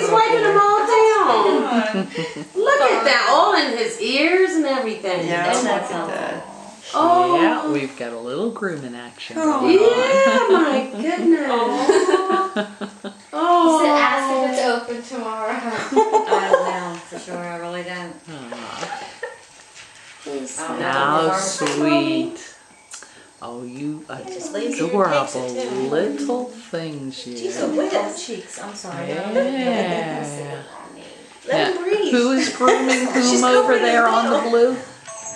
he's wiping them all down. Look at that, all in his ears and everything. Yeah, look at that. Oh. Yeah, we've got a little grooming action. Oh. Yeah, my goodness. Oh. He said ask if it's open tomorrow. I don't know for sure. I really don't. He's How sweet. Oh, you adorable little things, you. She's a wicked cheeks. I'm sorry. Yeah. Let him breathe. Who is grooming whom over there on the blue?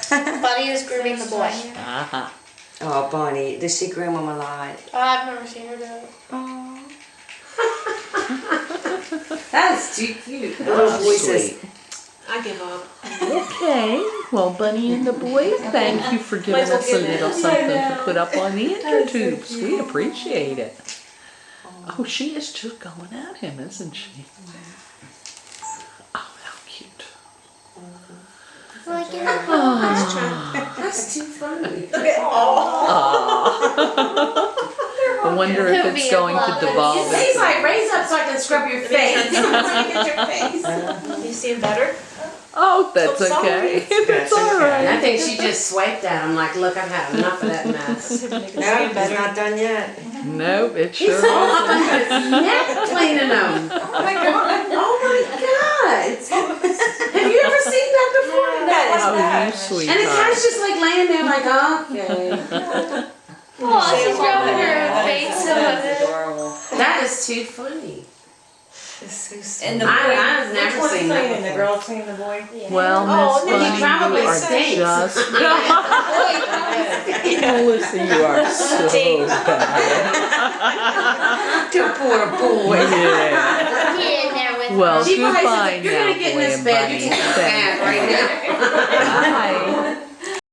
Buddy is grooming the boy. Uh-huh. Oh, Bonnie, does she groom him a lot? I've never seen her do it. Oh. That's too cute. Little voices. Sweet. I give up. Okay, well, Bunny and the boy, thank you for giving us a little something to put up on the intertubes. We appreciate it. Oh, she is just going at him, isn't she? Oh, how cute. That's too funny. I wonder if it's going to devolve. He's like, raise up so I can scrub your face. You see him better? Oh, that's okay. That's all And I right. think she just swiped at him like, look, I've had enough of that mess. No, he's not done yet. Nope, it He's sure all up isn't. under his neck cleaning them. Oh my God. Have you ever seen that before? Oh, you And the sweetheart. cat's just like laying there like, okay. Oh, she's rubbing her face on it. Adorable. That is too funny. And the boy. I've never seen that The before. girl cleaning the boy. Well, Oh, Miss then he Bunny, probably you are stinks. just... Melissa, you are so bad. Too poor boy. Yeah. Get in there with Well, She probably goodbye said, you're now, gonna get in boy this and bed. Bunny. You're taking a bath right now. Bye.